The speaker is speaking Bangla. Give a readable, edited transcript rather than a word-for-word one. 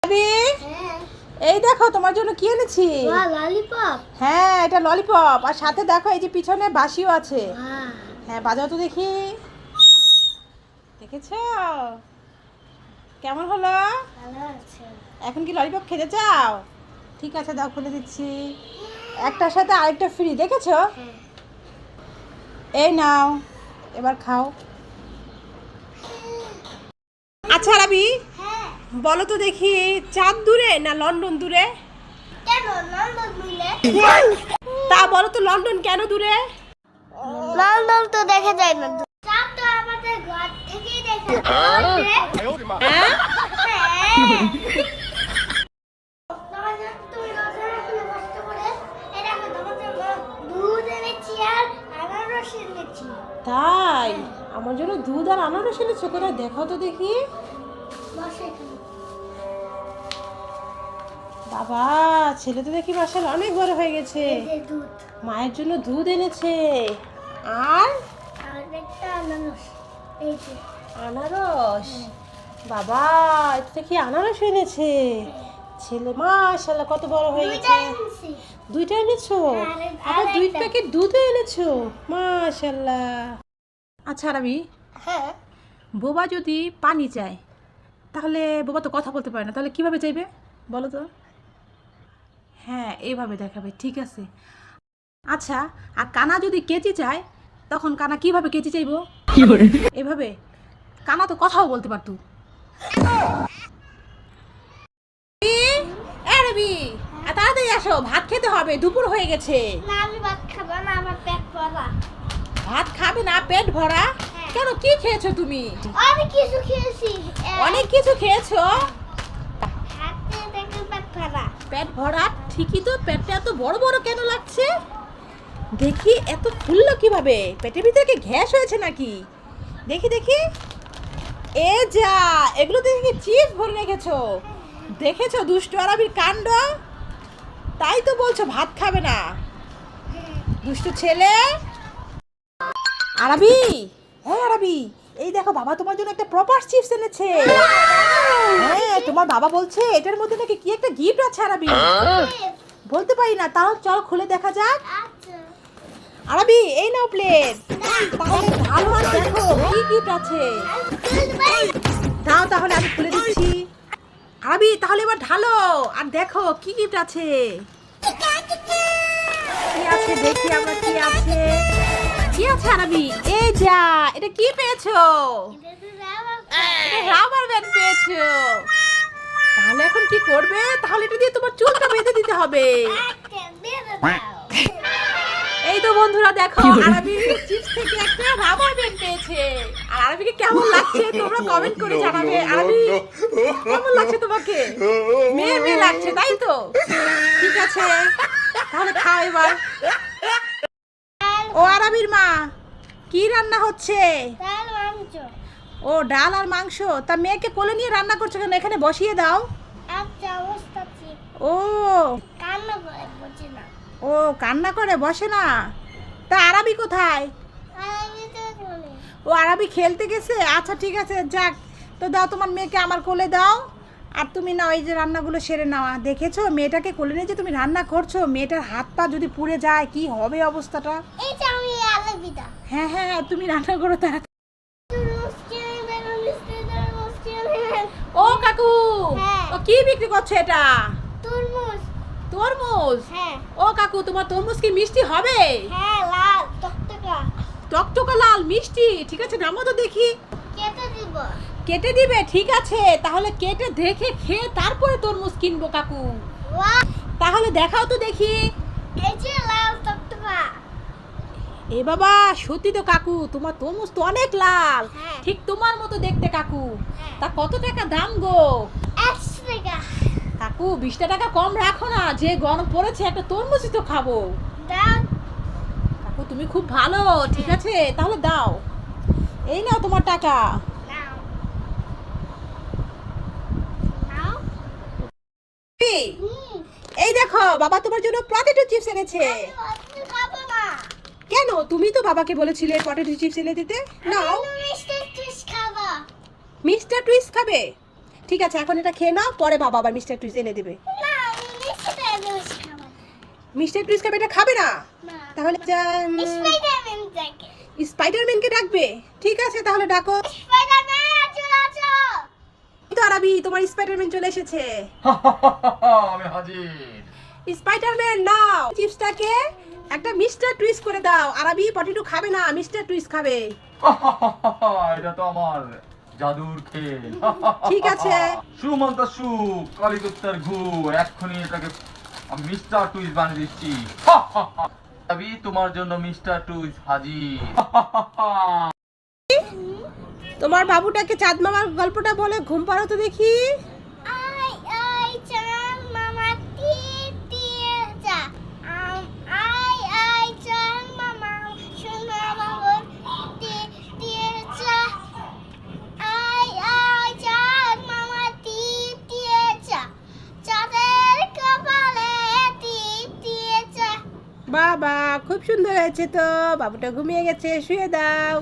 আরে এই দেখো তোমার জন্য কি এনেছি। ললিপপ। হ্যাঁ এটা ললিপপ, আর সাথে দেখো এই যে পিছনে বাঁশিও আছে। হ্যাঁ বাজাও তো দেখি। দেখেছো কেমন হলো? এখন কি ললিপপ খেতে চাও? ঠিক আছে দাও, খুলে দিচ্ছি। একটার সাথে আরেকটা ফ্রি, দেখেছো? এই নাও, এবার খাও। আচ্ছা রাবি, বলো তো দেখি, চাঁদ দূরে না লন্ডন দূরে? কেন লন্ডন দূরে? তা বলো তো লন্ডন কেন দূরে? লন্ডন তো দেখা যায় না। চাঁদ তো আমাদের ঘর থেকেই দেখা যায়। হ্যাঁ তুমি রোজার খুলে কষ্ট করে এই দেখো তোমাদের দুধ এনেছি আর আনারস এনেছি। তাই আমার জন্য দুধ আর আনারস এনেছো, কোথায় দেখাও তো দেখি। বসে এখানে। বাবা ছেলে তো দেখি মাসাল অনেক বড় হয়ে গেছে। এই যে দুধ মায়ের জন্য দুধ এনেছে আর আর একটা আনারস। এই যে আনারস। বাবা এটা দেখি আনারস এনেছে ছেলে, মাশাআল্লাহ কত বড় হয়ে দুইটা গেছে। এনেছি। দুইটা এনেছো? আবার দুই প্যাকেট দুধও এনেছো, মাশাআল্লাহ। আচ্ছা রাবি, হ্যাঁ বোবা যদি পানি চায় তাহলে বোবা তো কথা বলতে পারে না, তাহলে কিভাবে চাইবে বলো তো? হ্যাঁ এইভাবে দেখাবে, ঠিক আছে। আচ্ছা আর কানা যদি কেচি চায় তখন কানা কিভাবে কেচি চাইবো? এভাবে। কানা তো কথাও বলতে পারতো। রবি তাড়াতাড়ি আসো, ভাত খেতে হবে, দুপুর হয়ে গেছে। না আমি ভাত খাবো না, আমার পেট ভরা। ভাত খাবে না পেট ভরা? কেন কি খেয়েছো তুমি? অনেক কিছু খেয়েছি। অনেক কিছু খেয়েছো? হাতে দেখে পেট ভরা। পেট ভরা ঠিকই তো, পেটটা এত বড় বড় কেন লাগছে দেখি? এত ফুললো কিভাবে? পেটের ভিতরে কি গ্যাস হয়েছে নাকি? দেখি দেখি। এ যা, এগুলো দেখি চিপস ভরে রেখেছো। দেখেছো দুষ্টু আরবির কাণ্ড? তাই তো বলছো ভাত খাবে না, দুষ্টু ছেলে। আরবি, হ্যাঁ আরবি, এই দেখো বাবা তোমার জন্য একটা প্রপার চিপস এনেছে। হ্যাঁ তোমার বাবা বলছে এটার মধ্যে নাকি কি একটা গিফট আছে। আরবি বলতে পারি না, তাও চল খুলে দেখা যাক। আচ্ছা আরবি এই নাও প্লেট, তাহলে ভালো আর দেখো কি গিফট আছে। দাও তাহলে আমি খুলে দিচ্ছি। আরবি তাহলে এবার ঢালো আর দেখো কি গিফট আছে। কি আছে দেখি আমরা, কি আছে কি আছে আরবি? এই যা, এটা কি পেয়েছো? এটা রাবার ব্যান্ড পেয়েছো। তাহলে এখন কি করবে? তাহলে এটা দিয়ে তোমার চুলটা বেঁধে দিতে হবে। এই তো বন্ধুরা দেখো, আরবি চিপস থেকে একটা রাবার ব্যান্ড পেয়েছে। আর আরবিকে কেমন লাগছে তোমরা কমেন্ট করে জানাবে। আরবি কেমন লাগছে তোমাকে? মেয়ে মেয়ে লাগছে তাই তো? ঠিক আছে তাহলে খাও এবার। ও আরবির মা, কি রান্না হচ্ছে? ডাল মাংস। ও ডাল আর মাংস। তা মেয়েকে কোলে নিয়ে রান্না করছো কেন? এখানে বসিয়ে দাও। আচ্ছা অবস্থা ঠিক। ও কান্না করে বুঝি না। ও কান্না করে বসে না? তা আরবি কোথায়? আর আমি তো বলি ও আরবি খেলতে গেছে। আচ্ছা ঠিক আছে যাক, তো দাও তোমার মেয়েকে আমার কোলে দাও। আর তুমি না ওই যে রান্নাগুলো সেরে নাও। দেখেছো মেয়েটাকে কোলে নিয়ে যে তুমি রান্না করছো, মেয়েটার হাত পা যদি পুড়ে যায় কি হবে অবস্থাটা? এই যে আমি আলবিদা। হ্যাঁ হ্যাঁ হ্যাঁ, তুমি রান্না করো তাড়াতাড়ি। ও কাকু, হ্যাঁ। ও কি বিক্রি করছো এটা? তরমুজ। তরমুজ? হ্যাঁ ও কাকু তোমার তরমুজ কি মিষ্টি হবে? হ্যাঁ লাল টকটকা। টকটকা লাল মিষ্টি, ঠিক আছে নামো তো দেখি। কেটে দিব। কেটে দিবে? ঠিক আছে তাহলে কেটে দেখে খেয়ে তারপরে তরমুজ কিনবো কাকু। বাহ তাহলে দেখাও তো দেখি। এই যে লাল টকটকা। এ বাবা সত্যি তো কাকু, তোমার তরমুজ তো অনেক লাল, হ্যাঁ। ঠিক তোমার মতো দেখতে কাকু। হ্যাঁ। তা কত টাকা দাম গো? 100 টাকা। কাকু 20 টাকা কম রাখো না, যে গরম পড়েছে একটা তরমুজই তো খাবো। দাও। কাকু তুমি খুব ভালো, ঠিক আছে তাহলে দাও। এই নাও তোমার টাকা। নাও নাও। এই দেখো বাবা তোমার জন্য পটেটো চিপস এনেছে। আমি খাবো না। কেন? তুমি তো বাবাকে বলেছিলে পটেটো চিপস এনে দিতে। নাও। আমি মিস্টার টুইস্ট খাবো। মিস্টার টুইস্ট খাবে? ঠিক আছে, এখন এটা খেয়ে নাও, পরে বাবা আবার মিস্টার টুইস্ট এনে দেবে। না আমি মিষ্টিটা বেশি খাবো। মিস্টার টুইস্ট খাবে, এটা খাবে না? না তাহলে স্পাইডারম্যানটাকে। স্পাইডারম্যানকে ডাকবে? ঠিক আছে, তাহলে ডাকো। স্পাইডারম্যান চলে আসো। এই তো আরাবি, তোমার স্পাইডারম্যান চলে এসেছে। আমি হাজির। স্পাইডারম্যান নাও, চিপসটাকে একটা মিস্টার টুইস্ট করে দাও। আরাবি পটেটো খাবে না, মিস্টার টুইস্ট খাবে। এটা তো আমার জাদুর খেল। ঠিক আছে। সুমন্ত সু কালিগুপ্তার ঘু, এক্ষুনি এটাকে আমি মিস্টার টুইস্ট বানিয়ে দিচ্ছি। আমি তোমার জন্য মিস্টার টুইস্ট হাজির। তোমার বাবুটাকে চাঁদ মামার গল্পটা বলে ঘুম পাড়ো তো দেখি। আই আই চাঁদ মামা টিয়ে যা। আই আই চাঁদ মামা সোনা বাবু টিয়ে যা। আই আই চাঁদ মামা টিয়ে যা। চাঁদের কপালে টিয়ে যা। বাবা খুব সুন্দর হয়েছে তো, বাবুটা ঘুমিয়ে গেছে, শুয়ে দাও।